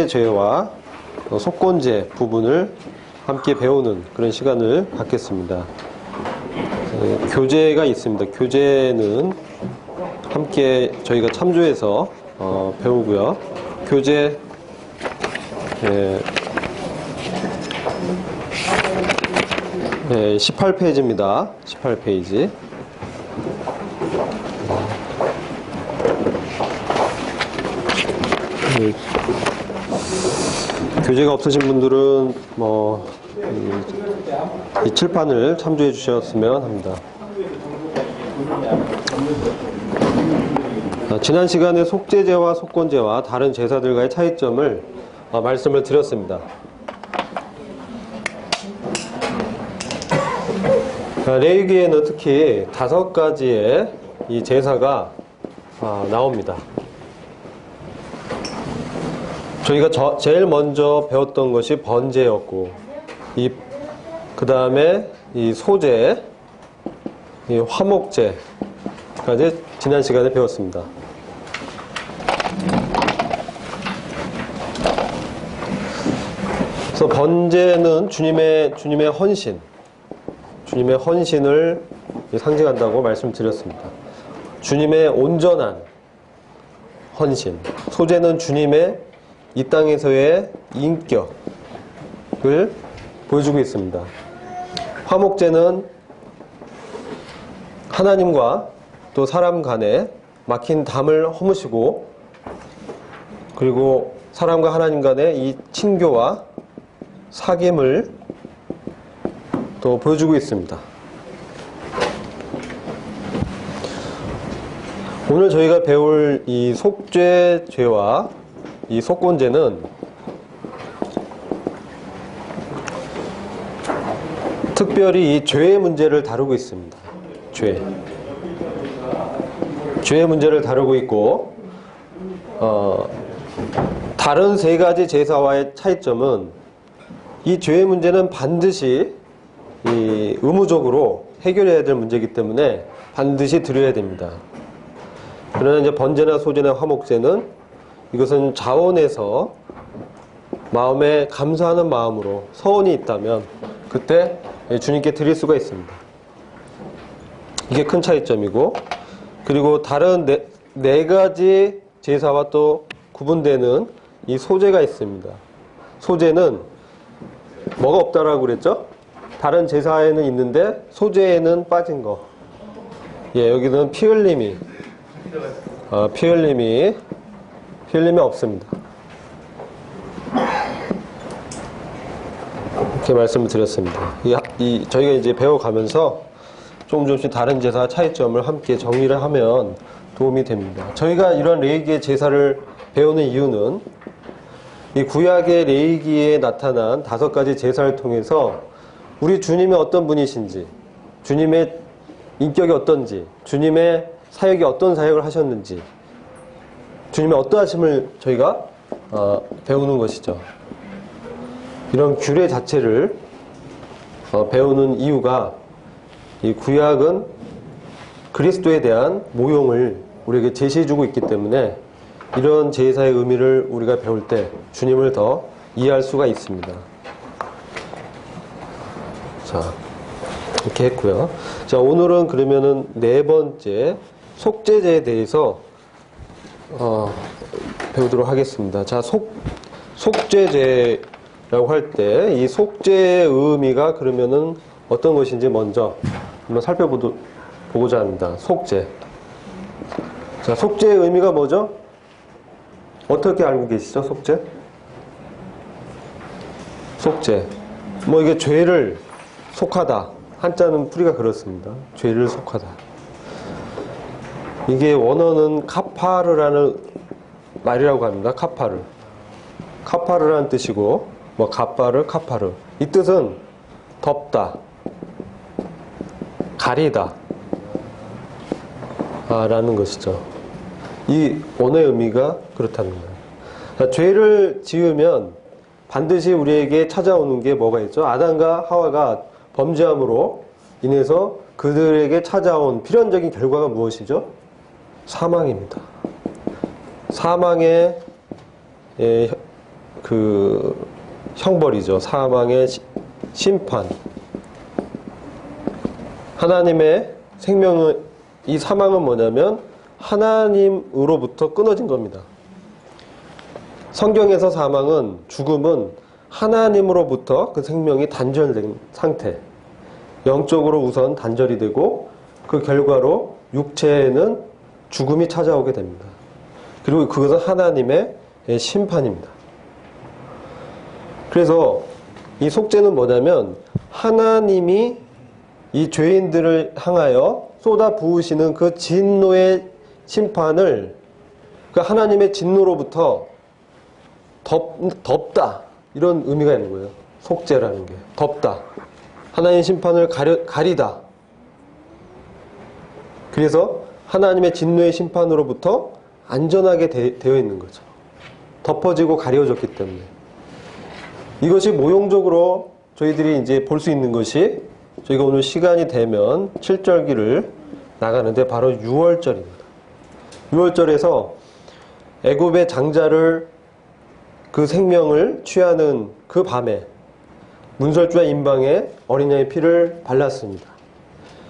속죄죄와 속건죄 부분을 함께 배우는 그런 시간을 갖겠습니다. 교재가 있습니다. 교재는 함께 저희가 참조해서 배우고요. 교재 18페이지입니다. 18페이지. 교재가 없으신 분들은 이 칠판을 참조해 주셨으면 합니다. 지난 시간에 속죄제와 속건제와 다른 제사들과의 차이점을 말씀을 드렸습니다. 레위기에는 특히 5가지의 이 제사가 나옵니다. 저희가 제일 먼저 배웠던 것이 번제였고, 그 다음에 이 소제, 이 화목제까지 지난 시간에 배웠습니다. 그래서 번제는 주님의 헌신을 상징한다고 말씀드렸습니다. 주님의 온전한 헌신. 소제는 주님의 이 땅에서의 인격을 보여주고 있습니다. 화목제는 하나님과 또 사람 간에 막힌 담을 허무시고, 그리고 사람과 하나님 간의 이 친교와 사귐을 또 보여주고 있습니다. 오늘 저희가 배울 이 속죄죄와 이 속건제는 특별히 이 죄의 문제를 다루고 있습니다. 죄의 문제를 다루고 있고, 다른 3가지 제사와의 차이점은 이 죄의 문제는 반드시 의무적으로 해결해야 될 문제이기 때문에 반드시 드려야 됩니다. 그러나 이제 번제나 소제나 화목제는 이것은 자원해서 마음에 감사하는 마음으로 서원이 있다면 그때 주님께 드릴 수가 있습니다. 이게 큰 차이점이고, 그리고 다른 네 가지 제사와 또 구분되는 이 소제가 있습니다. 소제는 뭐가 없다라고 그랬죠? 다른 제사에는 있는데 소제에는 빠진 거. 여기는 피 흘림이 없습니다. 이렇게 말씀을 드렸습니다. 저희가 이제 배워가면서 조금씩 다른 제사 차이점을 함께 정리를 하면 도움이 됩니다. 저희가 이런 레위기의 제사를 배우는 이유는 이 구약의 레위기에 나타난 5가지 제사를 통해서 우리 주님이 어떤 분이신지, 주님의 인격이 어떤지, 주님의 사역이 어떤 사역을 하셨는지, 주님의 어떠하심을 저희가 배우는 것이죠. 이런 규례 자체를 배우는 이유가, 이 구약은 그리스도에 대한 모형을 우리에게 제시해주고 있기 때문에 이런 제사의 의미를 우리가 배울 때 주님을 더 이해할 수가 있습니다. 자, 이렇게 했고요. 자, 오늘은 그러면은 4번째 속죄제에 대해서 배우도록 하겠습니다. 자, 속죄제라고 할 때 이 속죄의 의미가 그러면은 어떤 것인지 먼저 한번 살펴보고자 합니다. 속죄. 자, 속죄의 의미가 뭐죠? 어떻게 알고 계시죠? 속죄. 이게 죄를 속하다. 한자는 풀이가 그렇습니다. 죄를 속하다. 이게 원어는 카파르라는 말이라고 합니다. 카파르라는 뜻이고, 카파르. 이 뜻은 덮다, 가리다 라는 것이죠. 이 원어의 의미가 그렇다는 거예요. 자, 죄를 지으면 반드시 우리에게 찾아오는 게 뭐가 있죠? 아담과 하와가 범죄함으로 인해서 그들에게 찾아온 필연적인 결과가 무엇이죠? 사망입니다. 사망의 그 형벌이죠. 사망의 심판. 하나님의 생명은, 이 사망은 뭐냐면 하나님으로부터 끊어진 겁니다. 성경에서 사망은, 죽음은 하나님으로부터 그 생명이 단절된 상태, 영적으로 우선 단절이 되고 그 결과로 육체에는 죽음이 찾아오게 됩니다. 그리고 그것은 하나님의 심판입니다. 그래서 이 속죄는 뭐냐면 하나님이 이 죄인들을 향하여 쏟아 부으시는 그 진노의 심판을, 그 하나님의 진노로부터 덮다, 이런 의미가 있는 거예요. 속죄라는 게 덮다, 하나님의 심판을 가리다. 그래서 하나님의 진노의 심판으로부터 안전하게 되어 있는 거죠. 덮어지고 가려졌기 때문에. 이것이 모형적으로 저희들이 이제 볼 수 있는 것이, 저희가 오늘 시간이 되면 7절기를 나가는데 바로 6월절입니다. 6월절에서 애굽의 장자를, 그 생명을 취하는 그 밤에 문설주와 임방에 어린 양의 피를 발랐습니다.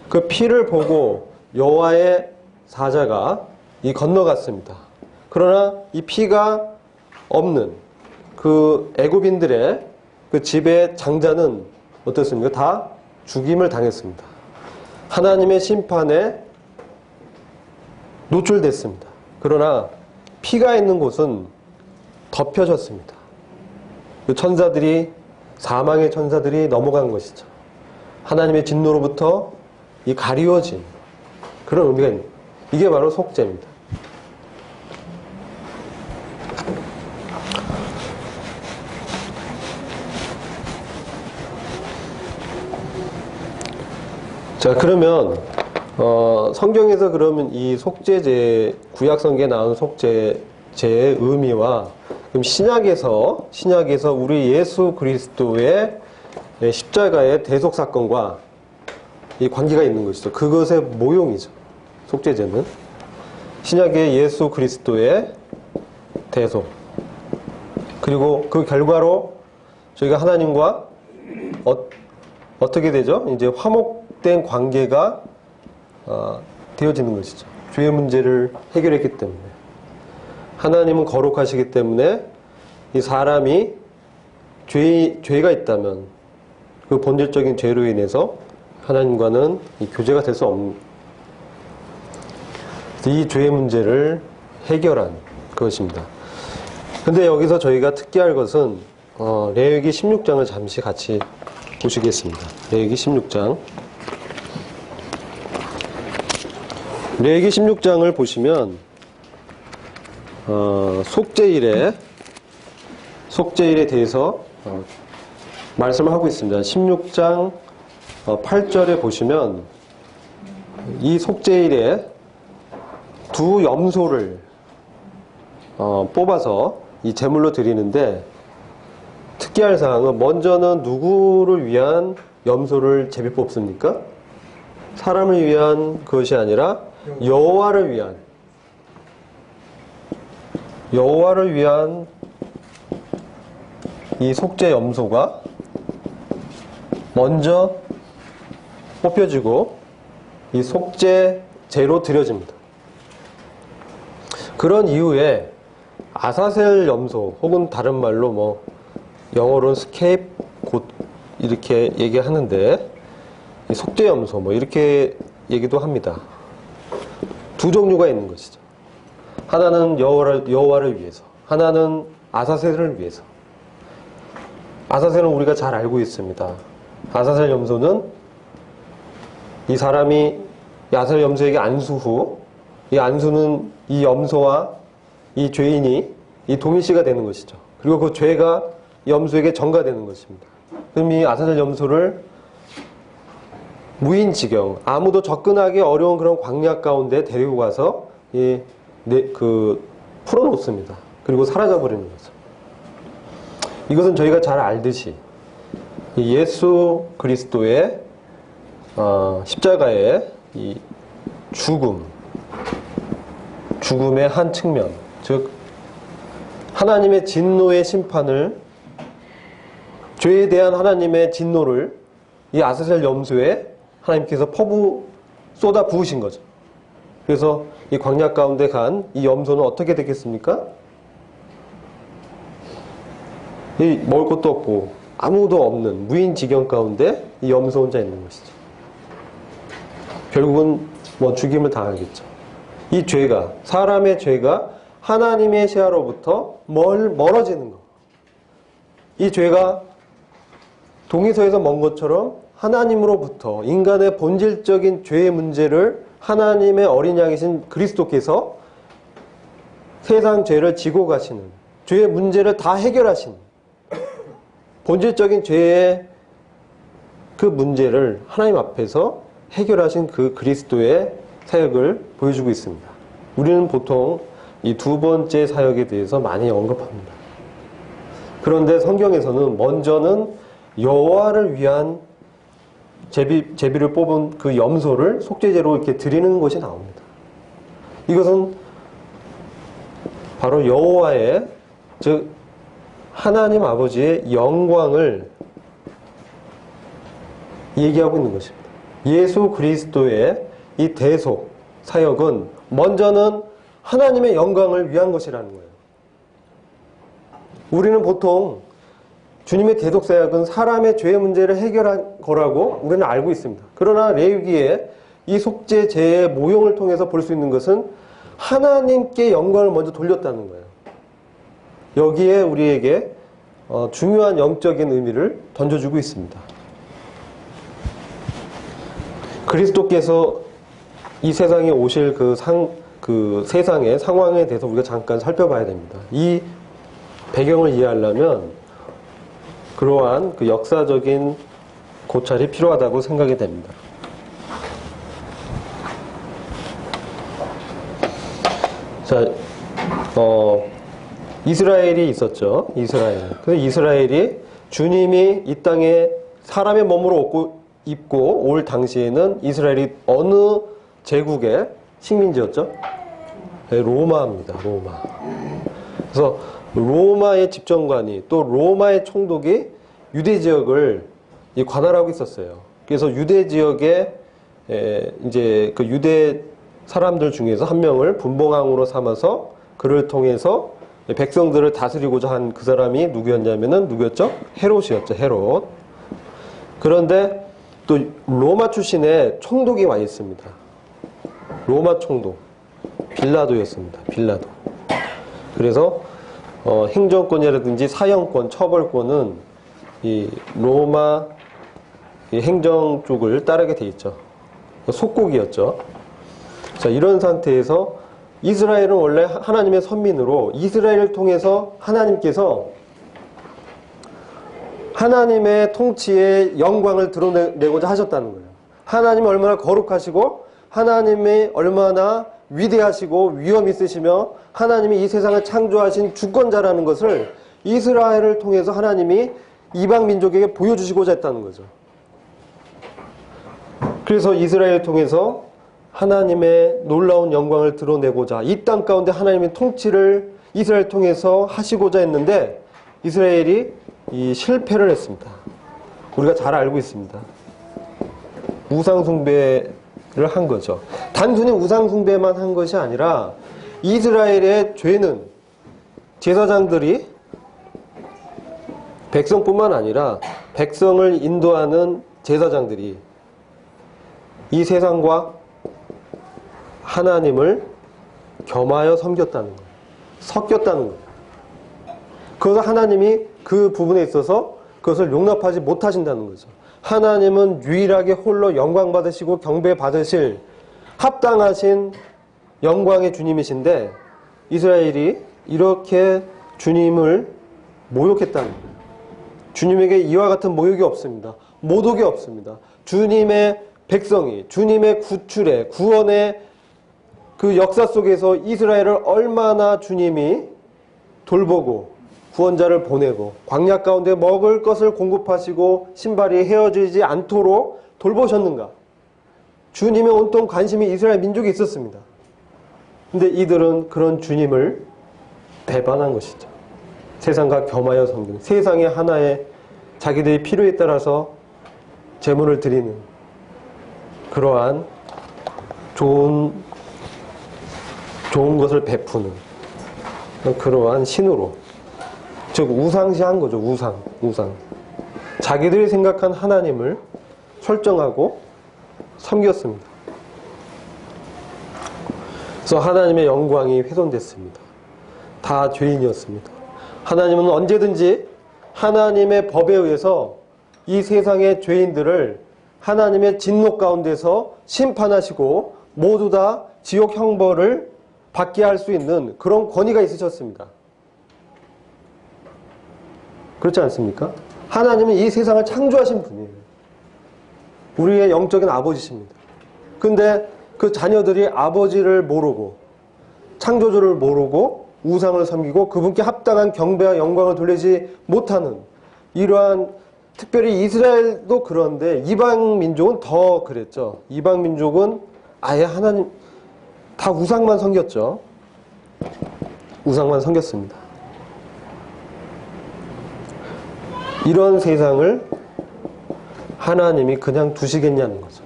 그 피를 보고 여호와의 사자가 건너갔습니다. 그러나 이 피가 없는 그 애굽인들의 그 집의 장자는 어떻습니까? 다 죽임을 당했습니다. 하나님의 심판에 노출됐습니다. 그러나 피가 있는 곳은 덮여졌습니다. 그 천사들이, 사망의 천사들이 넘어간 것이죠. 하나님의 진노로부터 이 가리워진 그런 의미가 있는, 이게 바로 속죄입니다. 자, 그러면 성경에서 그러면 이 속죄제, 구약 성경에 나온 속죄제의 의미와 그럼 신약에서 우리 예수 그리스도의 십자가의 대속 사건과 이 관계가 있는 것이죠. 그것의 모형이죠. 속죄제는 신약의 예수 그리스도의 대속, 그리고 그 결과로 저희가 하나님과 어떻게 되죠? 이제 화목된 관계가 되어지는 것이죠. 죄의 문제를 해결했기 때문에. 하나님은 거룩하시기 때문에 이 사람이 죄가 있다면 그 본질적인 죄로 인해서 하나님과는 이 교제가 될 수 없는, 이 죄의 문제를 해결한 그것입니다. 근데 여기서 저희가 특기할 것은 레위기 16장을 잠시 같이 보시겠습니다. 레위기 16장. 레위기 16장을 보시면 속죄일에 대해서 말씀을 하고 있습니다. 16장 8절에 보시면 이 속죄일에 두 염소를 뽑아서 이 제물로 드리는데, 특기할 사항은 먼저는 누구를 위한 염소를 제비 뽑습니까? 사람을 위한 것이 아니라 여호와를 위한 이 속죄 염소가 먼저 뽑혀지고 이 속죄제로 드려집니다. 그런 이후에 아사셀 염소, 혹은 다른 말로 영어로는 스케이프곶 이렇게 얘기하는데, 속죄 염소 이렇게 얘기도 합니다. 두 종류가 있는 것이죠. 하나는 여호와를 위해서, 하나는 아사셀을 위해서. 아사셀은 우리가 잘 알고 있습니다. 아사셀 염소는 이 사람이 아사셀 염소에게 안수 후, 이 안수는 이 염소와 이 죄인이 이 동일시가 되는 것이죠. 그리고 그 죄가 염소에게 전가되는 것입니다. 그럼 이 아사셀 염소를 무인지경, 아무도 접근하기 어려운 그런 광야 가운데 데리고 가서 풀어놓습니다. 그리고 사라져버리는 거죠. 이것은 저희가 잘 알듯이 예수 그리스도의 십자가의 이 죽음의 한 측면, 즉 하나님의 진노의 심판을, 죄에 대한 하나님의 진노를 이 아스셀 염소에 하나님께서 쏟아 부으신 거죠. 그래서 이 광야 가운데 간 이 염소는 어떻게 됐겠습니까? 이 먹을 것도 없고 아무도 없는 무인 지경 가운데 이 염소 혼자 있는 것이죠. 결국은 뭐 죽임을 당하겠죠. 이 죄가, 사람의 죄가 하나님의 시야로부터 멀어지는 것. 이 죄가 동의서에서 먼 것처럼 하나님으로부터 인간의 본질적인 죄의 문제를 하나님의 어린 양이신 그리스도께서 세상 죄를 지고 가시는, 죄의 문제를 다 해결하신, 본질적인 죄의 그 문제를 하나님 앞에서 해결하신 그 그리스도의 사역을 보여주고 있습니다. 우리는 보통 이 두 번째 사역에 대해서 많이 언급합니다. 그런데 성경에서는 먼저는 여호와를 위한 제비를 뽑은 그 염소를 속죄제로 이렇게 드리는 것이 나옵니다. 이것은 바로 여호와의, 즉 하나님 아버지의 영광을 얘기하고 있는 것입니다. 예수 그리스도의 이 대속 사역은 먼저는 하나님의 영광을 위한 것이라는 거예요. 우리는 보통 주님의 대속 사역은 사람의 죄의 문제를 해결한 거라고 우리는 알고 있습니다. 그러나 레위기에 이 속죄제의 모형을 통해서 볼 수 있는 것은 하나님께 영광을 먼저 돌렸다는 거예요. 여기에 우리에게 중요한 영적인 의미를 던져주고 있습니다. 그리스도께서 이 세상에 오실 그 세상의 상황에 대해서 우리가 잠깐 살펴봐야 됩니다. 이 배경을 이해하려면 그러한 그 역사적인 고찰이 필요하다고 생각이 됩니다. 자, 이스라엘이 있었죠. 그 이스라엘이 주님이 이 땅에 사람의 몸으로 입고 올 당시에는 이스라엘이 어느 제국의 식민지였죠? 네, 로마입니다. 로마. 그래서 로마의 집정관이, 또 로마의 총독이 유대 지역을 관할하고 있었어요. 그래서 유대 지역에 이제 그 유대 사람들 중에서 한 명을 분봉왕으로 삼아서 그를 통해서 백성들을 다스리고자 한 그 사람이 누구였죠? 헤롯이었죠. 헤롯. 그런데 또 로마 출신의 총독이 와 있습니다. 로마 총독 빌라도였습니다. 빌라도. 그래서 행정권이라든지 사형권, 처벌권은 이 로마 행정 쪽을 따르게 돼 있죠. 속국이었죠. 자, 이런 상태에서 이스라엘은 원래 하나님의 선민으로 이스라엘을 통해서 하나님께서 하나님의 통치의 영광을 드러내고자 하셨다는 거예요. 하나님이 얼마나 거룩하시고 하나님이 얼마나 위대하시고 위엄 있으시며 하나님이 이 세상을 창조하신 주권자라는 것을 이스라엘을 통해서 하나님이 이방 민족에게 보여주시고자 했다는 거죠. 그래서 이스라엘을 통해서 하나님의 놀라운 영광을 드러내고자 이 땅 가운데 하나님의 통치를 이스라엘을 통해서 하시고자 했는데 이스라엘이 실패를 했습니다. 우리가 잘 알고 있습니다. 우상숭배를 한 거죠. 단순히 우상숭배만 한 것이 아니라 이스라엘의 죄는 제사장들이 백성뿐만 아니라 백성을 인도하는 제사장들이 이 세상과 하나님을 겸하여 섬겼다는 거예요. 섞였다는 거예요. 그래서 하나님이 그 부분에 있어서 그것을 용납하지 못하신다는 거죠. 하나님은 유일하게 홀로 영광 받으시고 경배 받으실 합당하신 영광의 주님이신데 이스라엘이 이렇게 주님을 모욕했다는 거예요. 주님에게 이와 같은 모욕이 없습니다. 모독이 없습니다. 주님의 백성이 주님의 구출의 구원의 그 역사 속에서 이스라엘을 얼마나 주님이 돌보고 구원자를 보내고 광야 가운데 먹을 것을 공급하시고 신발이 헤어지지 않도록 돌보셨는가. 주님의 온통 관심이 이스라엘 민족에 있었습니다. 근데 이들은 그런 주님을 배반한 것이죠. 세상과 겸하여 섬기는, 세상의 하나의 자기들의 필요에 따라서 제물을 드리는 그러한 좋은 것을 베푸는 그러한 신으로, 즉 우상시한 거죠. 우상. 자기들이 생각한 하나님을 설정하고 섬겼습니다. 그래서 하나님의 영광이 훼손됐습니다. 다 죄인이었습니다. 하나님은 언제든지 하나님의 법에 의해서 이 세상의 죄인들을 하나님의 진노 가운데서 심판하시고 모두 다 지옥 형벌을 받게 할 수 있는 그런 권위가 있으셨습니다. 그렇지 않습니까? 하나님은 이 세상을 창조하신 분이에요. 우리의 영적인 아버지십니다. 근데 그 자녀들이 아버지를 모르고 창조주를 모르고 우상을 섬기고 그분께 합당한 경배와 영광을 돌리지 못하는, 이러한, 특별히 이스라엘도 그런데 이방 민족은 더 그랬죠. 이방 민족은 아예 하나님 다 우상만 섬겼죠. 우상만 섬겼습니다. 이런 세상을 하나님이 그냥 두시겠냐는 거죠.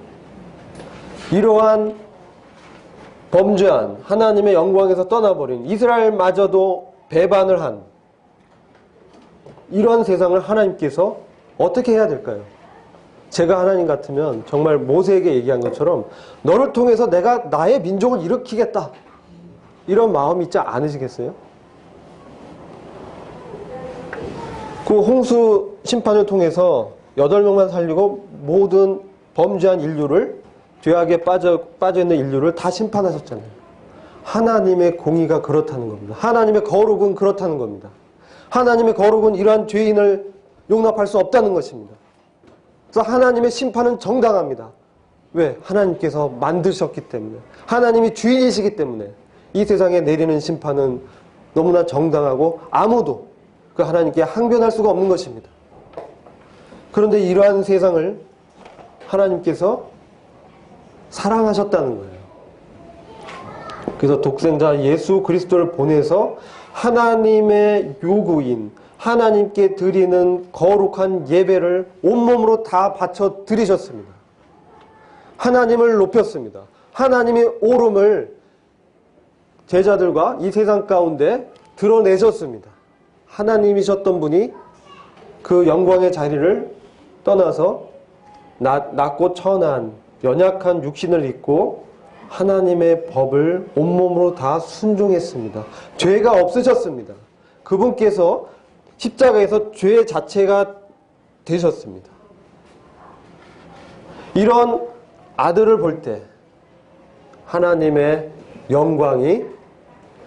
이러한 범죄한, 하나님의 영광에서 떠나버린 이스라엘마저도 배반을 한 이러한 세상을 하나님께서 어떻게 해야 될까요? 제가 하나님 같으면 정말 모세에게 얘기한 것처럼 너를 통해서 내가 나의 민족을 일으키겠다, 이런 마음이 있지 않으시겠어요? 그 홍수 심판을 통해서 8명만 살리고 모든 범죄한 인류를, 죄악에 빠져있는 인류를 다 심판하셨잖아요. 하나님의 공의가 그렇다는 겁니다. 하나님의 거룩은 그렇다는 겁니다. 하나님의 거룩은 이러한 죄인을 용납할 수 없다는 것입니다. 그래서 하나님의 심판은 정당합니다. 왜? 하나님께서 만드셨기 때문에, 하나님이 주인이시기 때문에 이 세상에 내리는 심판은 너무나 정당하고 아무도 그 하나님께 항변할 수가 없는 것입니다. 그런데 이러한 세상을 하나님께서 사랑하셨다는 거예요. 그래서 독생자 예수 그리스도를 보내서 하나님의 요구인, 하나님께 드리는 거룩한 예배를 온몸으로 다 바쳐 드리셨습니다. 하나님을 높였습니다. 하나님의 오름을 제자들과 이 세상 가운데 드러내셨습니다. 하나님이셨던 분이 그 영광의 자리를 떠나서 낮고 천한 연약한 육신을 입고 하나님의 법을 온몸으로 다 순종했습니다. 죄가 없으셨습니다. 그분께서 십자가에서 죄 자체가 되셨습니다. 이런 아들을 볼 때 하나님의 영광이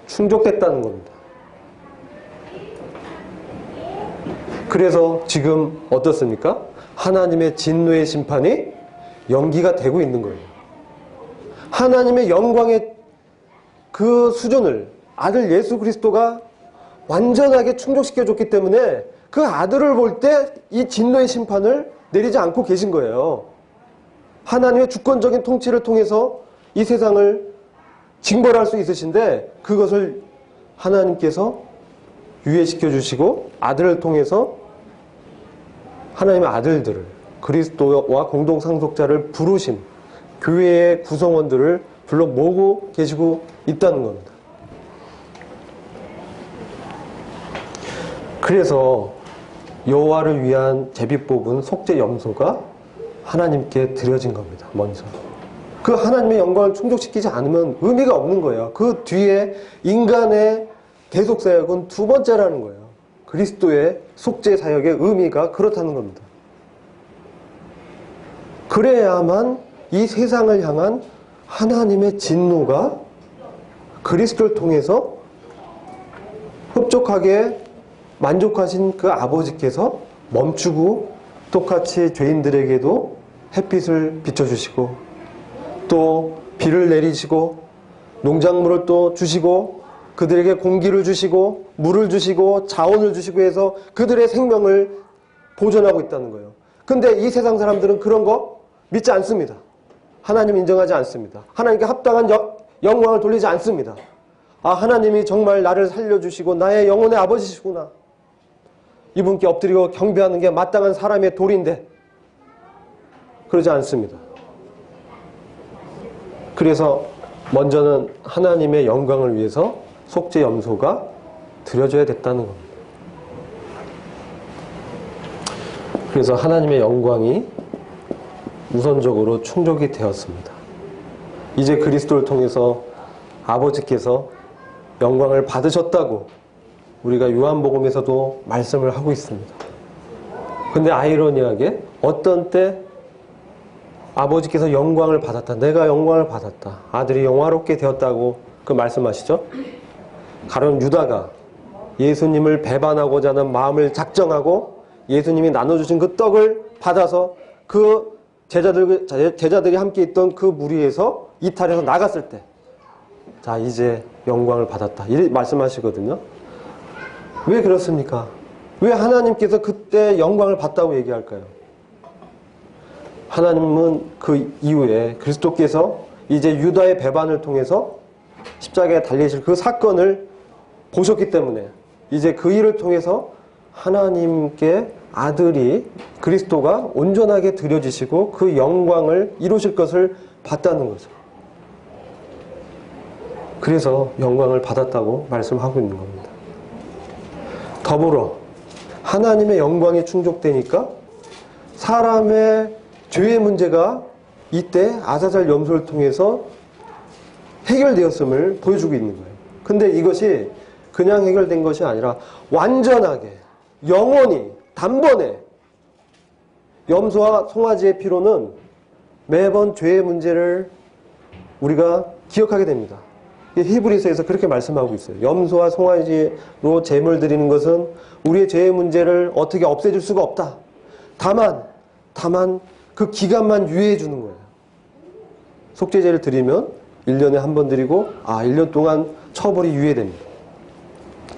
충족됐다는 겁니다. 그래서 지금 어떻습니까? 하나님의 진노의 심판이 연기가 되고 있는 거예요. 하나님의 영광의 그 수준을 아들 예수 그리스도가 완전하게 충족시켜줬기 때문에 그 아들을 볼 때 이 진노의 심판을 내리지 않고 계신 거예요. 하나님의 주권적인 통치를 통해서 이 세상을 징벌할 수 있으신데 그것을 하나님께서 유예시켜 주시고 아들을 통해서 하나님의 아들들을, 그리스도와 공동상속자를 부르신 교회의 구성원들을 불러 모으고 계시고 있다는 겁니다. 그래서 여호와를 위한 제비 뽑은 속죄 염소가 하나님께 드려진 겁니다. 먼저 그 하나님의 영광을 충족시키지 않으면 의미가 없는 거예요. 그 뒤에 인간의 대속 사역은 두 번째라는 거예요. 그리스도의 속죄 사역의 의미가 그렇다는 겁니다. 그래야만 이 세상을 향한 하나님의 진노가 그리스도를 통해서 흡족하게 만족하신 그 아버지께서 멈추고 똑같이 죄인들에게도 햇빛을 비춰주시고 또 비를 내리시고 농작물을 또 주시고 그들에게 공기를 주시고 물을 주시고 자원을 주시고 해서 그들의 생명을 보존하고 있다는 거예요. 근데 이 세상 사람들은 그런 거 믿지 않습니다. 하나님 인정하지 않습니다. 하나님께 합당한 영광을 돌리지 않습니다. 아, 하나님이 정말 나를 살려주시고 나의 영혼의 아버지시구나. 이분께 엎드리고 경배하는 게 마땅한 사람의 도리인데 그러지 않습니다. 그래서 먼저는 하나님의 영광을 위해서 속죄 염소가 드려져야 됐다는 겁니다. 그래서 하나님의 영광이 우선적으로 충족이 되었습니다. 이제 그리스도를 통해서 아버지께서 영광을 받으셨다고 우리가 요한복음에서도 말씀을 하고 있습니다. 근데 아이러니하게 어떤 때 아버지께서 영광을 받았다, 내가 영광을 받았다, 아들이 영화롭게 되었다고 그 말씀하시죠? 가룟 유다가 예수님을 배반하고자 하는 마음을 작정하고 예수님이 나눠주신 그 떡을 받아서 그 제자들이 함께 있던 그 무리에서 이탈해서 나갔을 때, 자, 이제 영광을 받았다, 이렇게 말씀하시거든요. 왜 그렇습니까? 왜 하나님께서 그때 영광을 받다고 얘기할까요? 하나님은 그 이후에 그리스도께서 이제 유다의 배반을 통해서 십자가에 달리실 그 사건을 보셨기 때문에 이제 그 일을 통해서 하나님께 아들이 그리스도가 온전하게 드려지시고 그 영광을 이루실 것을 봤다는 거죠. 그래서 영광을 받았다고 말씀하고 있는 겁니다. 더불어 하나님의 영광이 충족되니까 사람의 죄의 문제가 이때 아사잘 염소를 통해서 해결되었음을 보여주고 있는 거예요. 근데 이것이 그냥 해결된 것이 아니라 완전하게, 영원히, 단번에 염소와 송아지의 피로는 매번 죄의 문제를 우리가 기억하게 됩니다. 히브리서에서 그렇게 말씀하고 있어요. 염소와 송아지로 제물 드리는 것은 우리의 죄의 문제를 어떻게 없애줄 수가 없다. 다만 그 기간만 유예해 주는 거예요. 속죄제를 드리면 1년에 한 번 드리고 1년 동안 처벌이 유예됩니다.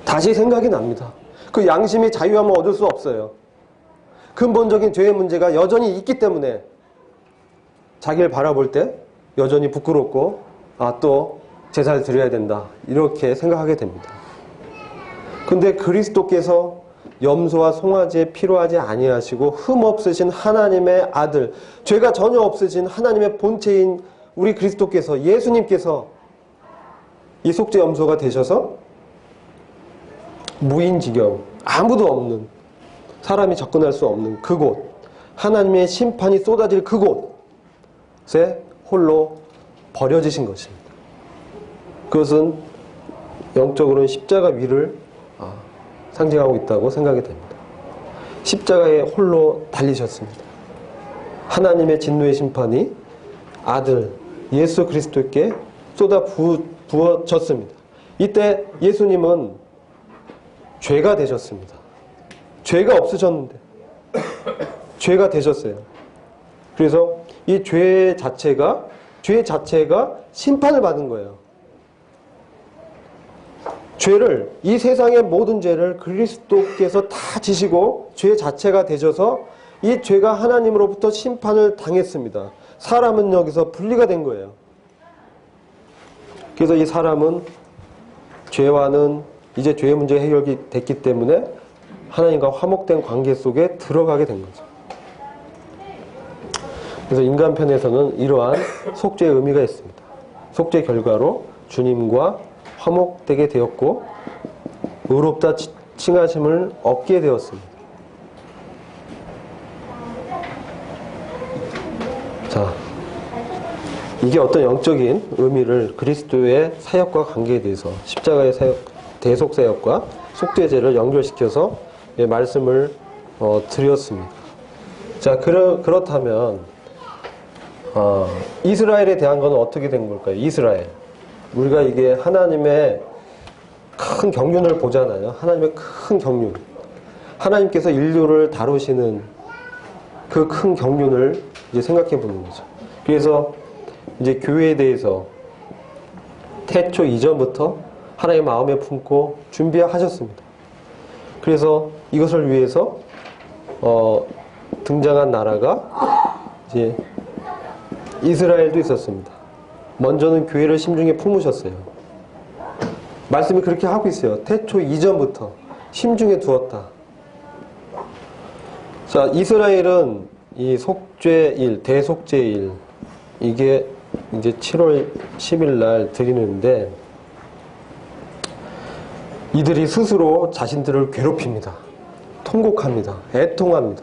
다시 생각이 납니다. 그 양심이 자유하면 얻을 수 없어요. 근본적인 죄의 문제가 여전히 있기 때문에 자기를 바라볼 때 여전히 부끄럽고 또 제사를 드려야 된다, 이렇게 생각하게 됩니다. 근데 그리스도께서 염소와 송아지에 필요하지 아니하시고 흠없으신 하나님의 아들, 죄가 전혀 없으신 하나님의 본체인 우리 그리스도께서, 예수님께서 이 속죄 염소가 되셔서 무인지경, 아무도 없는, 사람이 접근할 수 없는 그곳, 하나님의 심판이 쏟아질 그곳에 홀로 버려지신 것입니다. 그것은 영적으로는 십자가 위를 상징하고 있다고 생각이 됩니다. 십자가에 홀로 달리셨습니다. 하나님의 진노의 심판이 아들 예수 그리스도께 쏟아 부어졌습니다. 이때 예수님은 죄가 되셨습니다. 죄가 없으셨는데 죄가 되셨어요. 그래서 이 죄 자체가 심판을 받은 거예요. 죄를, 이 세상의 모든 죄를 그리스도께서 다 지시고 죄 자체가 되셔서 이 죄가 하나님으로부터 심판을 당했습니다. 사람은 여기서 분리가 된 거예요. 그래서 이 사람은 죄와는 이제 죄의 문제가 해결이 됐기 때문에 하나님과 화목된 관계 속에 들어가게 된 거죠. 그래서 인간 편에서는 이러한 속죄의 의미가 있습니다. 속죄 결과로 주님과 화목되게 되었고 의롭다 칭하심을 얻게 되었습니다. 자, 이게 어떤 영적인 의미를 그리스도의 사역과 관계에 대해서 십자가의 사역, 대속 사역과 속죄제를 연결시켜서 말씀을 드렸습니다. 자, 그렇다면 이스라엘에 대한 건 어떻게 된 걸까요? 이스라엘. 우리가 이게 하나님의 큰 경륜을 보잖아요. 하나님의 큰 경륜. 하나님께서 인류를 다루시는 그 큰 경륜을 이제 생각해 보는 거죠. 그래서 이제 교회에 대해서 태초 이전부터 하나님의 마음에 품고 준비하셨습니다. 그래서 이것을 위해서 등장한 나라가 이제 이스라엘도 있었습니다. 먼저는 교회를 심중에 품으셨어요. 말씀이 그렇게 하고 있어요. 태초 이전부터 심중에 두었다. 자, 이스라엘은 이 속죄일, 대속죄일, 이게 이제 7월 10일 날 드리는데, 이들이 스스로 자신들을 괴롭힙니다. 통곡합니다. 애통합니다.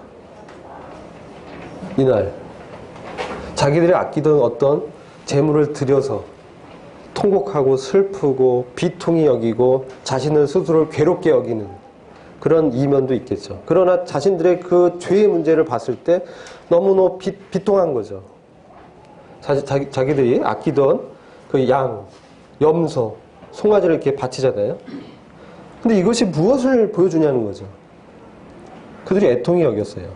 이날 자기들이 아끼던 어떤 재물을 들여서 통곡하고 슬프고 비통히 여기고 자신을 스스로 괴롭게 여기는 그런 이면도 있겠죠. 그러나 자신들의 그 죄의 문제를 봤을 때 너무너무 비통한 거죠. 자기들이 아끼던 그 양, 염소, 송아지를 이렇게 바치잖아요. 근데 이것이 무엇을 보여주냐는 거죠. 그들이 애통히 여겼어요.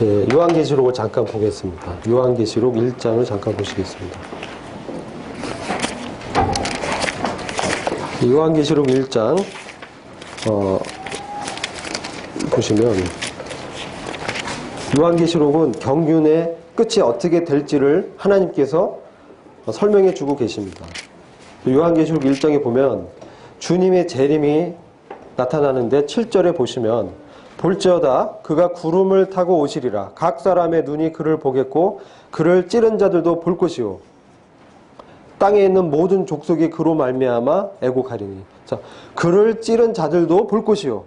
예, 요한계시록을 잠깐 보겠습니다. 요한계시록 1장을 잠깐 보시겠습니다. 요한계시록 1장 보시면 요한계시록은 경륜의 끝이 어떻게 될지를 하나님께서 설명해 주고 계십니다. 요한계시록 1장에 보면 주님의 재림이 나타나는데 7절에 보시면 볼지어다 그가 구름을 타고 오시리라. 각 사람의 눈이 그를 보겠고 그를 찌른 자들도 볼 것이요 땅에 있는 모든 족속이 그로 말미암아 애곡하리니. 자, 그를 찌른 자들도 볼 것이요.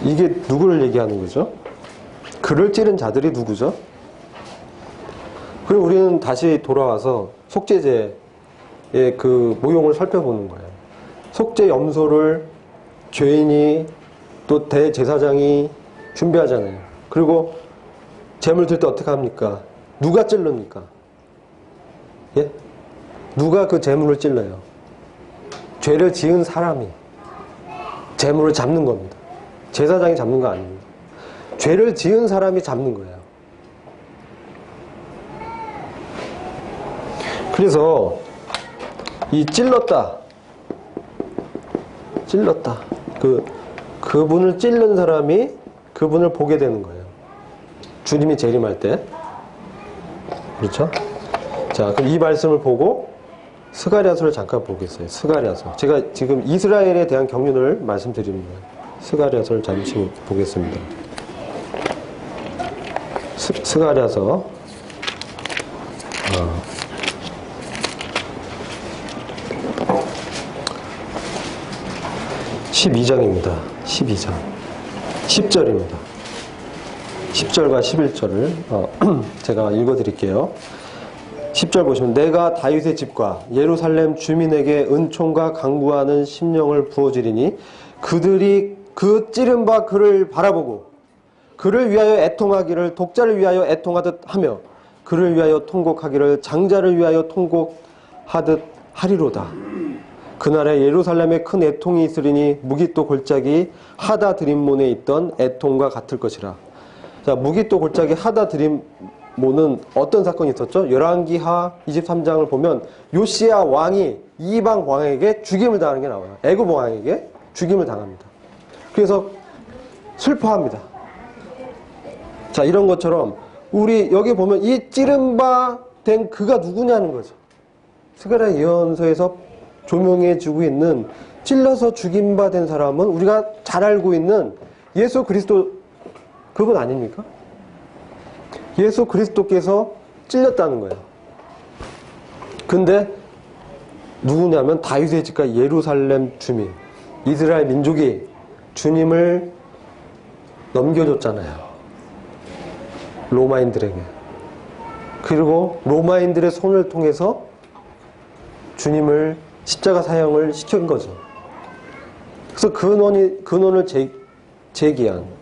이게 누구를 얘기하는 거죠? 그를 찌른 자들이 누구죠? 그리고 우리는 다시 돌아와서 속죄제의 그 모형을 살펴보는 거예요. 속죄 염소를 죄인이 또 대제사장이 준비하잖아요. 그리고 제물 들 때 어떻게 합니까? 누가 찔릅니까? 예? 누가 그 제물을 찔러요? 죄를 지은 사람이 제물을 잡는 겁니다. 제사장이 잡는 거 아닙니다. 죄를 지은 사람이 잡는 거예요. 그래서 이 찔렀다. 그분을 찔른 사람이 그분을 보게 되는 거예요. 주님이 재림할 때. 그렇죠? 자, 그럼 이 말씀을 보고 스가랴서를 잠깐 보겠어요. 스가랴서. 제가 지금 이스라엘에 대한 경륜을 말씀드립니다. 스가랴서를 잠시 보겠습니다. 스가랴서 12장입니다. 12장. 10절입니다. 10절과 11절을 제가 읽어드릴게요. 10절 보시면 내가 다윗의 집과 예루살렘 주민에게 은총과 강구하는 심령을 부어주리니 그들이 그 찌른 바 그를 바라보고 그를 위하여 애통하기를 독자를 위하여 애통하듯 하며 그를 위하여 통곡하기를 장자를 위하여 통곡하듯 하리로다. 그날에 예루살렘에 큰 애통이 있으리니 무기또 골짜기 하다 드림몬에 있던 애통과 같을 것이라. 자, 무기또 골짜기 하다 드림몬은 어떤 사건이 있었죠? 열왕기하 23장을 보면 요시야 왕이 이방 왕에게 죽임을 당하는 게 나와요. 애굽 왕에게 죽임을 당합니다. 그래서 슬퍼합니다. 자, 이런 것처럼 우리 여기 보면 이 찌른 바 된 그가 누구냐는 거죠. 스가랴 예언서에서 조명해주고 있는 찔러서 죽임받은 사람은 우리가 잘 알고 있는 예수 그리스도 그분 아닙니까? 예수 그리스도께서 찔렸다는 거예요. 근데 누구냐면 다윗의 집과 예루살렘 주민, 이스라엘 민족이 주님을 넘겨줬잖아요. 로마인들에게. 그리고 로마인들의 손을 통해서 주님을 십자가 사형을 시킨 거죠. 그래서 근원을 제기한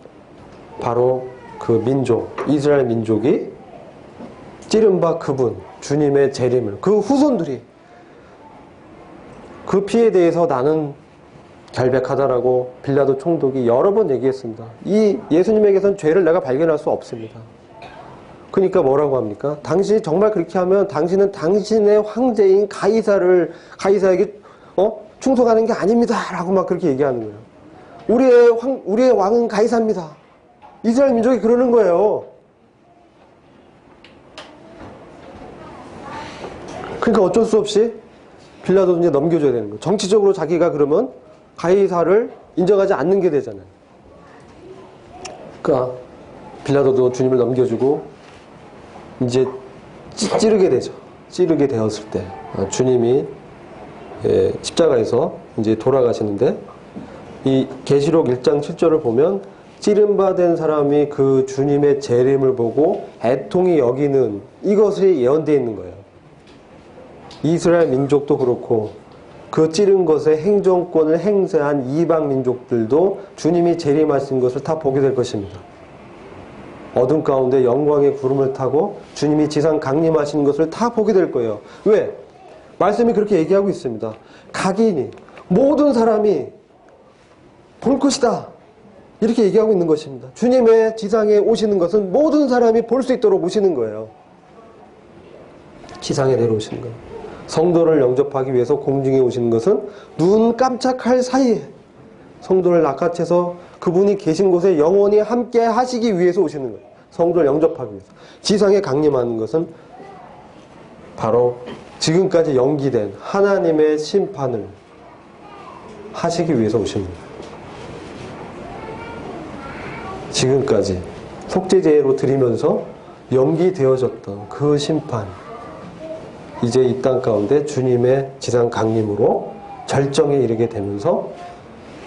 바로 그 민족, 이스라엘 민족이 찌른 바 그분, 주님의 재림을, 그 후손들이 그 피에 대해서 나는 결백하다라고 빌라도 총독이 여러 번 얘기했습니다. 이 예수님에게선 죄를 내가 발견할 수 없습니다. 그러니까 뭐라고 합니까? 당신이 정말 그렇게 하면 당신은 당신의 황제인 가이사에게 충성하는 게 아닙니다. 라고 막 그렇게 얘기하는 거예요. 우리의 왕은 가이사입니다. 이스라엘 민족이 그러는 거예요. 그러니까 어쩔 수 없이 빌라도도 이제 넘겨줘야 되는 거예요. 정치적으로 자기가 그러면 가이사를 인정하지 않는 게 되잖아요. 그러니까 빌라도도 주님을 넘겨주고 이제 찌르게 되죠. 찌르게 되었을 때 주님이 십자가에서 이제 돌아가시는데 이 계시록 1장 7절을 보면 찌름받은 사람이 그 주님의 재림을 보고 애통히 여기는 이것이 예언되어 있는 거예요. 이스라엘 민족도 그렇고 그 찌른 것에 행정권을 행사한 이방 민족들도 주님이 재림하신 것을 다 보게 될 것입니다. 어둠 가운데 영광의 구름을 타고 주님이 지상 강림하신 것을 다 보게 될 거예요. 왜? 말씀이 그렇게 얘기하고 있습니다. 각인이 모든 사람이 볼 것이다. 이렇게 얘기하고 있는 것입니다. 주님의 지상에 오시는 것은 모든 사람이 볼 수 있도록 오시는 거예요. 지상에 내려오시는 거예요. 성도를 영접하기 위해서 공중에 오시는 것은 눈 깜짝할 사이에 성도를 낚아채서 그분이 계신 곳에 영원히 함께 하시기 위해서 오시는 거예요. 성도를 영접하기 위해서. 지상에 강림하는 것은 바로 지금까지 연기된 하나님의 심판을 하시기 위해서 오시는 거예요. 지금까지 속죄제로 드리면서 연기되어졌던 그 심판, 이제 이 땅 가운데 주님의 지상 강림으로 절정에 이르게 되면서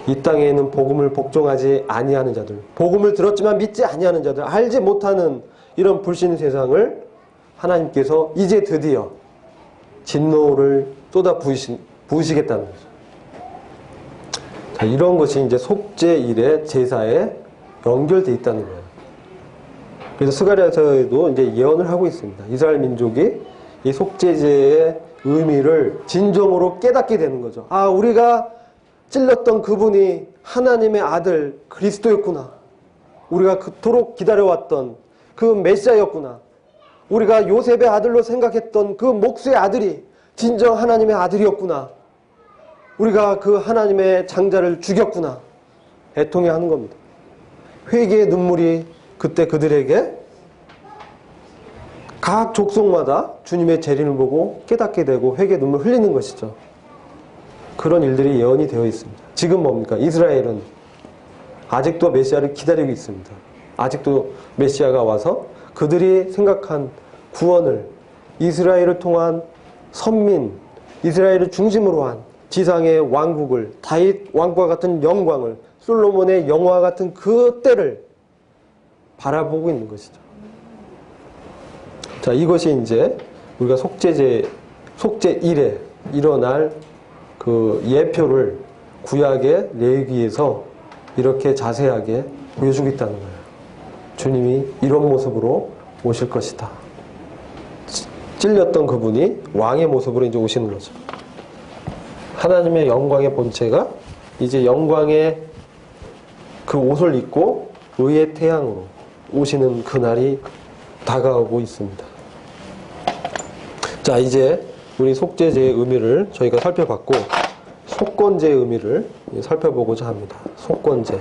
이 땅에 있는 복음을 복종하지 아니하는 자들, 복음을 들었지만 믿지 아니하는 자들, 알지 못하는 이런 불신 세상을 하나님께서 이제 드디어 진노를 쏟아 부으시겠다는 거죠. 자, 이런 것이 이제 속죄일의 제사에 연결되어 있다는 거예요. 그래서 스가랴서에도 이제 예언을 하고 있습니다. 이스라엘 민족이 이 속죄제의 의미를 진정으로 깨닫게 되는 거죠. 아, 우리가 찔렸던 그분이 하나님의 아들 그리스도였구나. 우리가 그토록 기다려왔던 그 메시아였구나. 우리가 요셉의 아들로 생각했던 그 목수의 아들이 진정 하나님의 아들이었구나. 우리가 그 하나님의 장자를 죽였구나. 애통해 하는 겁니다. 회개의 눈물이 그때 그들에게 각 족속마다 주님의 재림을 보고 깨닫게 되고 회개의 눈물 흘리는 것이죠. 그런 일들이 예언이 되어 있습니다. 지금 뭡니까? 이스라엘은 아직도 메시아를 기다리고 있습니다. 아직도 메시아가 와서 그들이 생각한 구원을, 이스라엘을 통한 선민, 이스라엘을 중심으로 한 지상의 왕국을, 다윗 왕과 같은 영광을, 솔로몬의 영화와 같은 그 때를 바라보고 있는 것이죠. 자, 이것이 이제 우리가 속죄일에 일어날 그 예표를 구약의 레위기에서 이렇게 자세하게 보여주고 있다는 거예요. 주님이 이런 모습으로 오실 것이다. 찔렸던 그분이 왕의 모습으로 이제 오시는 거죠. 하나님의 영광의 본체가 이제 영광의 그 옷을 입고 의의 태양으로 오시는 그날이 다가오고 있습니다. 자, 이제 우리 속죄제의 의미를 저희가 살펴봤고 속건제의 의미를 살펴보고자 합니다. 속건제.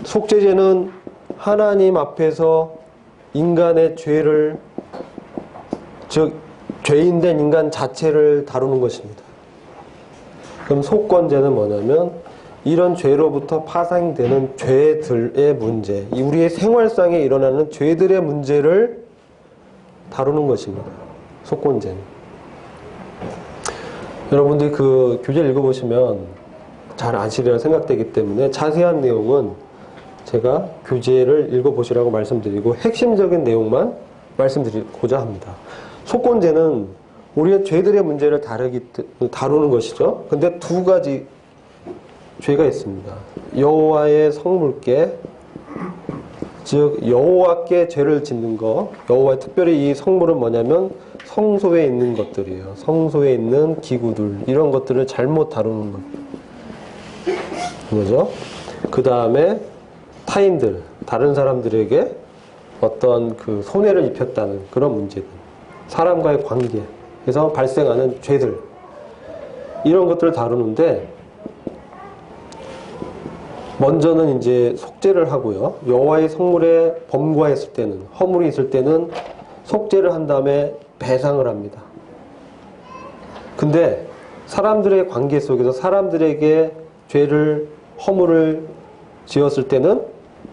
속죄제는 하나님 앞에서 인간의 죄를, 즉 죄인된 인간 자체를 다루는 것입니다. 그럼 속건제는 뭐냐면 이런 죄로부터 파생되는 죄들의 문제, 우리의 생활상에 일어나는 죄들의 문제를 다루는 것입니다. 속건제는. 여러분들이 그 교재를 읽어보시면 잘 아시리라 생각되기 때문에 자세한 내용은 제가 교재를 읽어보시라고 말씀드리고 핵심적인 내용만 말씀드리고자 합니다. 속건제는 우리의 죄들의 문제를 다루는 것이죠. 근데 두 가지 죄가 있습니다. 여호와의 성물께, 즉 여호와께 죄를 짓는 것, 여호와의 특별히 이 성물은 뭐냐면 성소에 있는 것들이에요. 성소에 있는 기구들, 이런 것들을 잘못 다루는 거죠. 그 다음에 타인들, 다른 사람들에게 어떤 그 손해를 입혔다는 그런 문제들, 사람과의 관계에서 발생하는 죄들, 이런 것들을 다루는데, 먼저는 이제 속죄를 하고요. 여호와의 성물에 범과했을 때는, 허물이 있을 때는 속죄를 한 다음에 배상을 합니다. 근데 사람들의 관계 속에서 사람들에게 죄를, 허물을 지었을 때는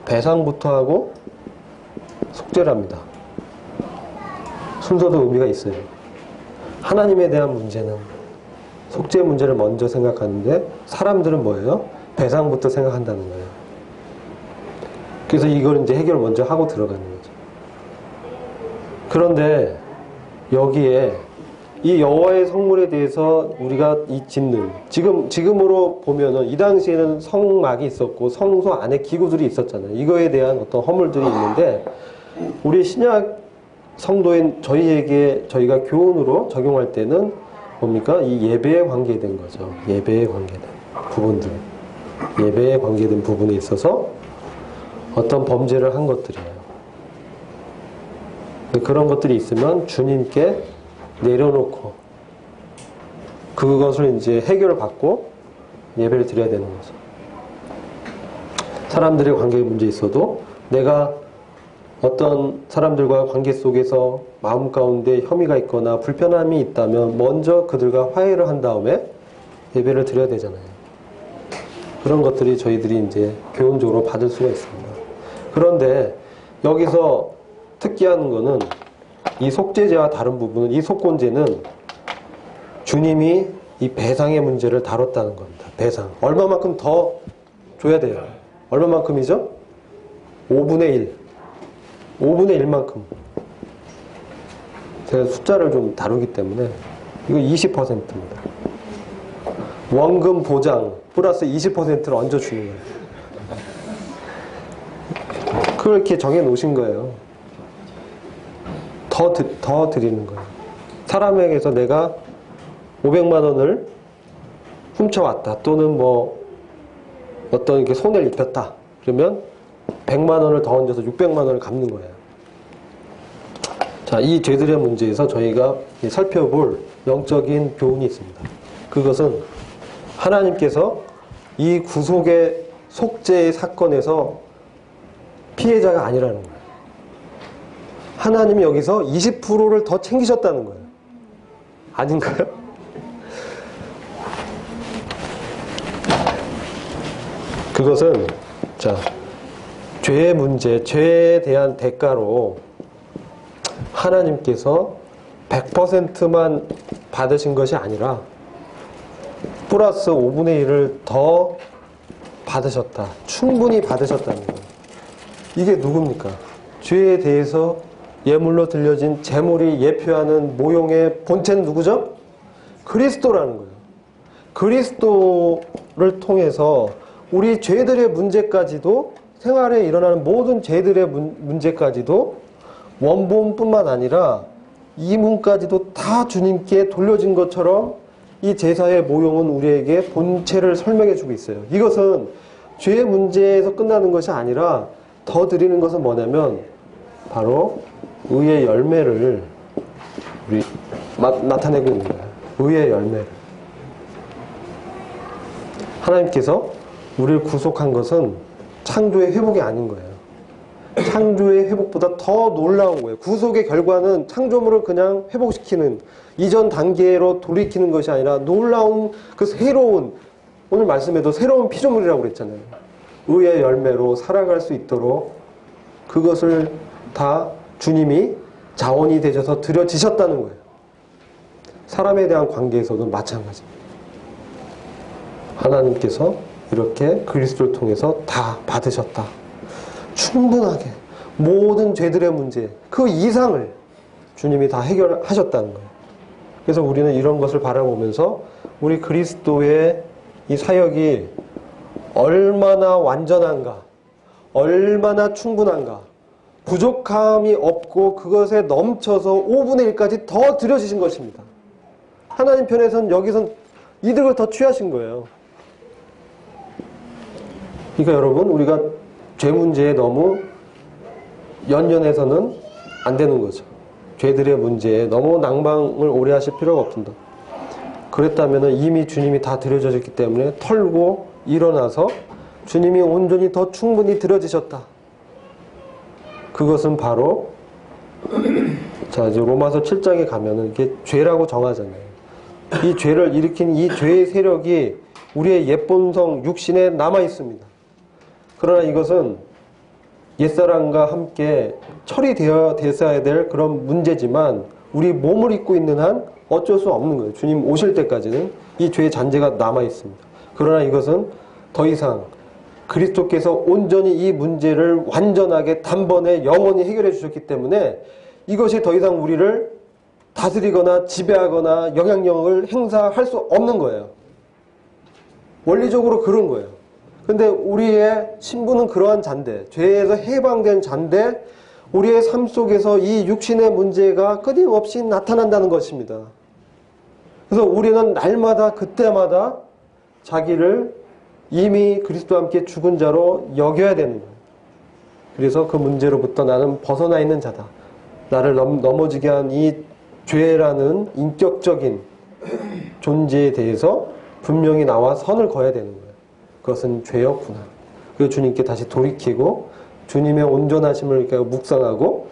배상부터 하고 속죄를 합니다. 순서도 의미가 있어요. 하나님에 대한 문제는 속죄 문제를 먼저 생각하는데 사람들은 뭐예요? 배상부터 생각한다는 거예요. 그래서 이걸 이제 해결을 먼저 하고 들어가는 거죠. 그런데 여기에 이 여호와의 성물에 대해서 우리가 이 짓는 지금으로 보면은 이 당시에는 성막이 있었고 성소 안에 기구들이 있었잖아요. 이거에 대한 어떤 허물들이 있는데 우리 신약 성도인 저희가 교훈으로 적용할 때는 뭡니까? 이 예배에 관계된 거죠. 예배에 관계된 부분들. 예배에 관계된 부분에 있어서 어떤 범죄를 한 것들이에요. 그런 것들이 있으면 주님께 내려놓고 그것을 이제 해결을 받고 예배를 드려야 되는 거죠. 사람들의 관계에 문제 있어도 내가 어떤 사람들과 관계 속에서 마음 가운데 혐의가 있거나 불편함이 있다면 먼저 그들과 화해를 한 다음에 예배를 드려야 되잖아요. 그런 것들이 저희들이 이제 교훈적으로 받을 수가 있습니다. 그런데 여기서 특기한 거는 이 속죄제와 다른 부분은 이 속건제는 주님이 이 배상의 문제를 다뤘다는 겁니다. 배상. 얼마만큼 더 줘야 돼요? 얼마만큼이죠? 5분의 1. 5분의 1만큼. 제가 숫자를 좀 다루기 때문에 이거 20%입니다. 원금 보장 플러스 20%를 얹어주는 거예요. 그렇게 정해 놓으신 거예요. 더 드리는 거예요. 사람에게서 내가 500만 원을 훔쳐왔다. 또는 뭐 어떤 이렇게 손해를 입혔다. 그러면 100만 원을 더 얹어서 600만 원을 갚는 거예요. 자, 이 죄들의 문제에서 저희가 살펴볼 영적인 교훈이 있습니다. 그것은 하나님께서 이 구속의 속죄의 사건에서 피해자가 아니라는 거예요. 하나님이 여기서 20%를 더 챙기셨다는 거예요. 아닌가요? 그것은 자, 죄의 문제, 죄에 대한 대가로 하나님께서 100%만 받으신 것이 아니라 플러스 5분의 1을 더 받으셨다. 충분히 받으셨다는 거예요. 이게 누굽니까? 죄에 대해서 예물로 들려진 제물이 예표하는 모형의 본체는 누구죠? 그리스도라는 거예요. 그리스도를 통해서 우리 죄들의 문제까지도 생활에 일어나는 모든 죄들의 문제까지도 원본뿐만 아니라 이문까지도 다 주님께 돌려진 것처럼 이 제사의 모형은 우리에게 본체를 설명해 주고 있어요. 이것은 죄의 문제에서 끝나는 것이 아니라 더 드리는 것은 뭐냐면 바로 의의 열매를 우리 나타내고 있는 거예요. 의의 열매를. 하나님께서 우리를 구속한 것은 창조의 회복이 아닌 거예요. 창조의 회복보다 더 놀라운 거예요. 구속의 결과는 창조물을 그냥 회복시키는 이전 단계로 돌이키는 것이 아니라 놀라운 그 새로운, 오늘 말씀에도 새로운 피조물이라고 그랬잖아요. 의의 열매로 살아갈 수 있도록 그것을 다 주님이 자원이 되셔서 드려지셨다는 거예요. 사람에 대한 관계에서도 마찬가지입니다. 하나님께서 이렇게 그리스도를 통해서 다 받으셨다. 충분하게 모든 죄들의 문제, 그 이상을 주님이 다 해결하셨다는 거예요. 그래서 우리는 이런 것을 바라보면서 우리 그리스도의 이 사역이 얼마나 완전한가, 얼마나 충분한가, 부족함이 없고 그것에 넘쳐서 5분의 1까지 더 드려지신 것입니다. 하나님 편에서는 여기선 이득을 더 취하신 거예요. 그러니까 여러분, 우리가 죄 문제에 너무 연연해서는 안 되는 거죠. 죄들의 문제에 너무 낭망을 오래 하실 필요가 없습니다. 그랬다면 이미 주님이 다 드려졌기 때문에 털고 일어나서 주님이 온전히 더 충분히 드려지셨다. 그것은 바로 자, 이제 로마서 7장에 가면은 이게 죄라고 정하잖아요. 이 죄를 일으킨 이 죄의 세력이 우리의 옛본성 육신에 남아 있습니다. 그러나 이것은 옛사람과 함께 처리되어야 될 그런 문제지만 우리 몸을 입고 있는 한 어쩔 수 없는 거예요. 주님 오실 때까지는 이 죄의 잔재가 남아 있습니다. 그러나 이것은 더 이상 그리스도께서 온전히 이 문제를 완전하게 단번에 영원히 해결해 주셨기 때문에 이것이 더 이상 우리를 다스리거나 지배하거나 영향력을 행사할 수 없는 거예요. 원리적으로 그런 거예요. 근데 우리의 신분은 그러한 잔데, 죄에서 해방된 잔데 우리의 삶 속에서 이 육신의 문제가 끊임없이 나타난다는 것입니다. 그래서 우리는 날마다 그때마다 자기를 이미 그리스도와 함께 죽은 자로 여겨야 되는 거예요. 그래서 그 문제로부터 나는 벗어나 있는 자다. 나를 넘어지게 한 이 죄라는 인격적인 존재에 대해서 분명히 나와 선을 그어야 되는 거예요. 그것은 죄였구나. 그리고 주님께 다시 돌이키고 주님의 온전하심을 묵상하고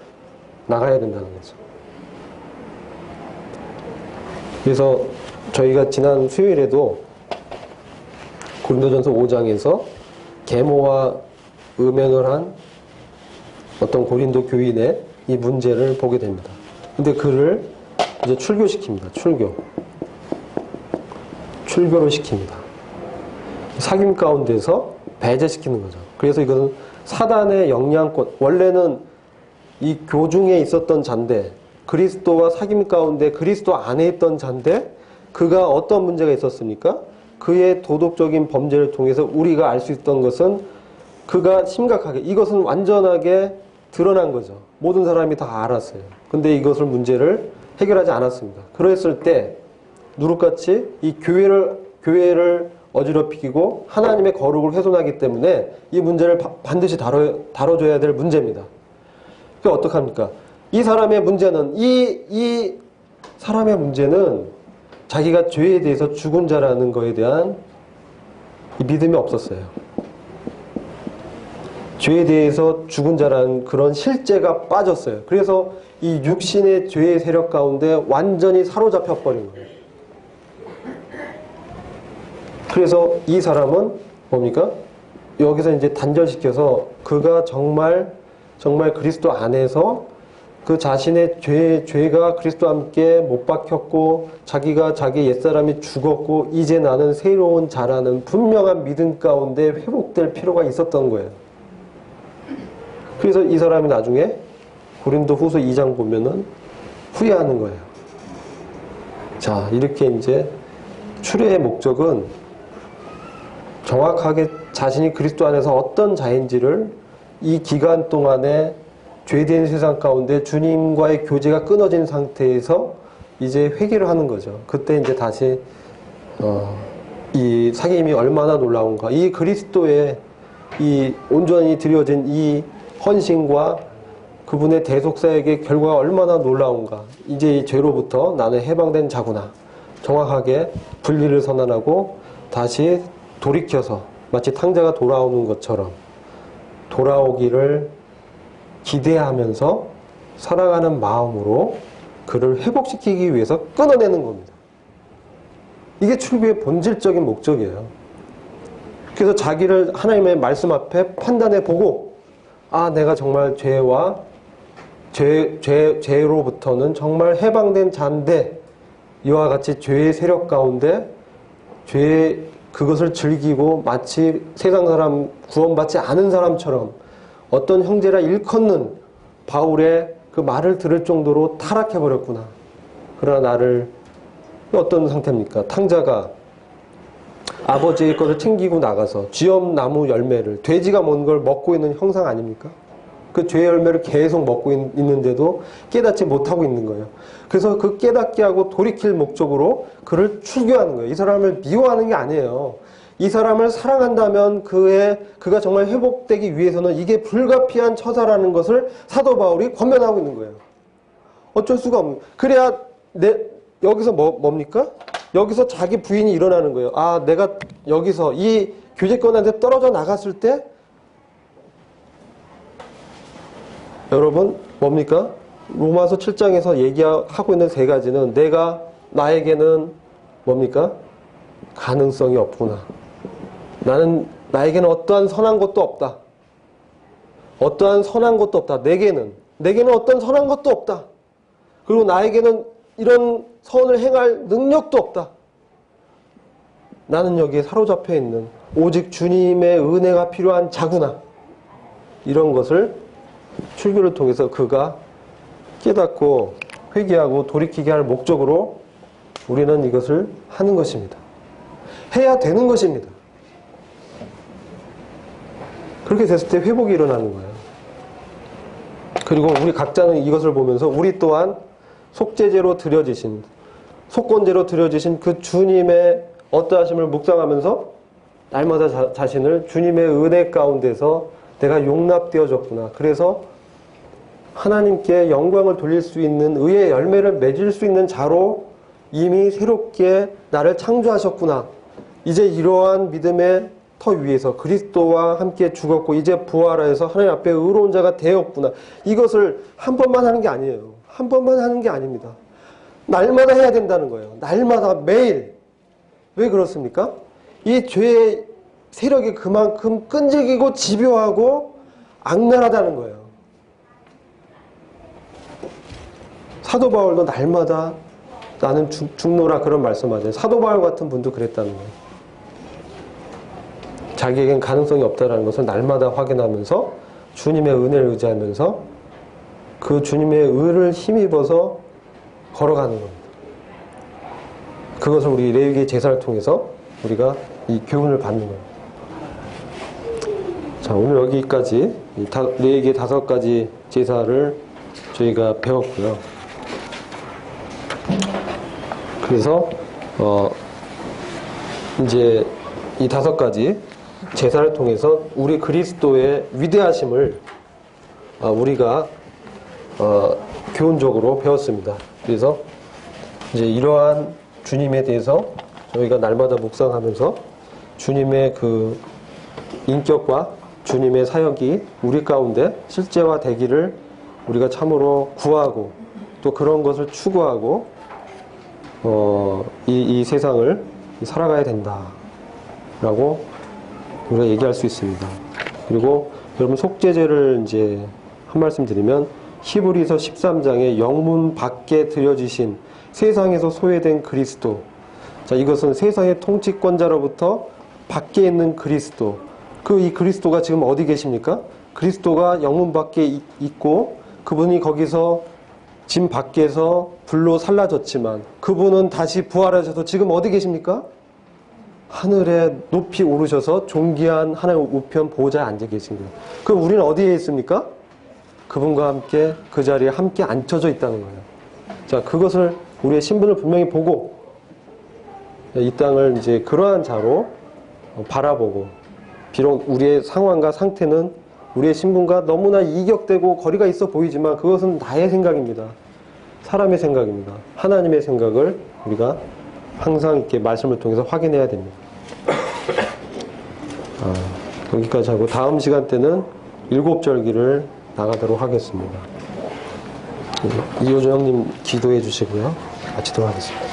나가야 된다는 거죠. 그래서 저희가 지난 수요일에도 고린도전서 5장에서 계모와 음행을 한 어떤 고린도 교인의 이 문제를 보게 됩니다. 근데 그를 이제 출교시킵니다. 출교로 시킵니다. 사귐 가운데서 배제시키는 거죠. 그래서 이것은 사단의 영향권, 원래는 이 교중에 있었던 잔데, 그리스도와 사귐 가운데 그리스도 안에 있던 잔데, 그가 어떤 문제가 있었습니까? 그의 도덕적인 범죄를 통해서 우리가 알 수 있던 것은 그가 심각하게, 이것은 완전하게 드러난 거죠. 모든 사람이 다 알았어요. 근데 이것을 문제를 해결하지 않았습니다. 그랬을 때 누룩같이 이 교회를 어지럽히고 하나님의 거룩을 훼손하기 때문에 이 문제를 반드시 다뤄줘야 될 문제입니다. 그러니까 어떡합니까? 이 사람의 문제는 이 사람의 문제는 자기가 죄에 대해서 죽은 자라는 거에 대한 이 믿음이 없었어요. 죄에 대해서 죽은 자라는 그런 실제가 빠졌어요. 그래서 이 육신의 죄의 세력 가운데 완전히 사로잡혀 버린 거예요. 그래서 이 사람은 뭡니까? 여기서 이제 단절시켜서 그가 정말 그리스도 안에서 그 자신의 죄가 그리스도와 함께 못 박혔고 자기가 자기 옛사람이 죽었고 이제 나는 새로운 자라는 분명한 믿음 가운데 회복될 필요가 있었던 거예요. 그래서 이 사람이 나중에 고린도 후서 2장 보면은 후회하는 거예요. 자, 이렇게 이제 출애의 목적은 정확하게 자신이 그리스도 안에서 어떤 자인지를 이 기간 동안에 죄된 세상 가운데 주님과의 교제가 끊어진 상태에서 이제 회개를 하는 거죠. 그때 이제 다시 이 사귐이 얼마나 놀라운가, 이 그리스도의 이 온전히 드려진 이 헌신과 그분의 대속사에게 결과가 얼마나 놀라운가. 이제 이 죄로부터 나는 해방된 자구나. 정확하게 분리를 선언하고 다시 돌이켜서 마치 탕자가 돌아오는 것처럼 돌아오기를 기대하면서 살아가는 마음으로 그를 회복시키기 위해서 끊어내는 겁니다. 이게 출교의 본질적인 목적이에요. 그래서 자기를 하나님의 말씀 앞에 판단해 보고, 아, 내가 정말 죄로부터는 정말 해방된 자인데 이와 같이 죄의 세력 가운데 그것을 즐기고 마치 세상 사람 구원받지 않은 사람처럼 어떤 형제라 일컫는 바울의 그 말을 들을 정도로 타락해버렸구나. 그러나 나를 어떤 상태입니까? 탕자가 아버지의 것을 챙기고 나가서 쥐엄나무 열매를, 돼지가 먹는 걸 먹고 있는 형상 아닙니까? 그 죄의 열매를 계속 먹고 있는데도 깨닫지 못하고 있는 거예요. 그래서 그 깨닫게 하고 돌이킬 목적으로 그를 출교하는 거예요. 이 사람을 미워하는 게 아니에요. 이 사람을 사랑한다면 그가 정말 회복되기 위해서는 이게 불가피한 처사라는 것을 사도 바울이 권면하고 있는 거예요. 어쩔 수가 없는. 그래야 여기서 뭡니까? 여기서 자기 부인이 일어나는 거예요. 아, 내가 여기서 이 교제권한테 떨어져 나갔을 때 여러분 뭡니까? 로마서 7장에서 얘기하고 있는 세 가지는 나에게는 뭡니까? 가능성이 없구나. 나에게는 어떠한 선한 것도 없다. 어떠한 선한 것도 없다. 내게는 어떤 선한 것도 없다. 그리고 나에게는 이런 선을 행할 능력도 없다. 나는 여기에 사로잡혀 있는 오직 주님의 은혜가 필요한 자구나. 이런 것을 출교를 통해서 그가 깨닫고 회개하고 돌이키게 할 목적으로 우리는 이것을 하는 것입니다. 해야 되는 것입니다. 그렇게 됐을 때 회복이 일어나는 거예요. 그리고 우리 각자는 이것을 보면서 우리 또한 속죄제로 드려지신, 속건제로 드려지신 그 주님의 어떠하심을 묵상하면서 날마다 자신을 주님의 은혜 가운데서 내가 용납되어졌구나. 그래서 하나님께 영광을 돌릴 수 있는 의의 열매를 맺을 수 있는 자로 이미 새롭게 나를 창조하셨구나. 이제 이러한 믿음의 터 위에서 그리스도와 함께 죽었고 이제 부활하여서 하나님 앞에 의로운 자가 되었구나. 이것을 한 번만 하는 게 아니에요. 한 번만 하는 게 아닙니다. 날마다 해야 된다는 거예요. 날마다 매일. 왜 그렇습니까? 이 죄의 세력이 그만큼 끈질기고 집요하고 악랄하다는 거예요. 사도 바울도 날마다 나는 죽노라 그런 말씀하잖아요. 사도 바울 같은 분도 그랬다는 거예요. 자기에겐 가능성이 없다는 것을 날마다 확인하면서 주님의 은혜를 의지하면서 그 주님의 의를 힘입어서 걸어가는 겁니다. 그것을 우리 레위기 제사를 통해서 우리가 이 교훈을 받는 겁니다. 자, 오늘 여기까지 레위기 5가지 제사를 저희가 배웠고요. 그래서 이제 이 5가지 제사를 통해서 우리 그리스도의 위대하심을 우리가 교훈적으로 배웠습니다. 그래서 이제 이러한 주님에 대해서 저희가 날마다 묵상하면서 주님의 그 인격과 주님의 사역이 우리 가운데 실제화되기를 우리가 참으로 구하고 또 그런 것을 추구하고 이 세상을 살아가야 된다라고 우리가 얘기할 수 있습니다. 그리고 여러분 속죄제를 이제 한 말씀 드리면 히브리서 13장에 영문 밖에 드려지신 세상에서 소외된 그리스도. 자, 이것은 세상의 통치권자로부터 밖에 있는 그리스도. 이 그리스도가 지금 어디 계십니까? 그리스도가 영문 밖에 있고 그분이 거기서 짐 밖에서 불로 살라졌지만 그분은 다시 부활하셔서 지금 어디 계십니까? 하늘에 높이 오르셔서 존귀한 하나님의 우편 보좌에 앉아 계신 거예요. 그럼 우리는 어디에 있습니까? 그분과 함께 그 자리에 함께 앉혀져 있다는 거예요. 자, 그것을 우리의 신분을 분명히 보고 이 땅을 이제 그러한 자로 바라보고 비록 우리의 상황과 상태는 우리의 신분과 너무나 이격되고 거리가 있어 보이지만 그것은 나의 생각입니다. 사람의 생각입니다. 하나님의 생각을 우리가 항상 이렇게 말씀을 통해서 확인해야 됩니다. 여기까지 하고 다음 시간 때는 7절기를 나가도록 하겠습니다. 이호조 형님 기도해 주시고요. 마치도록 하겠습니다.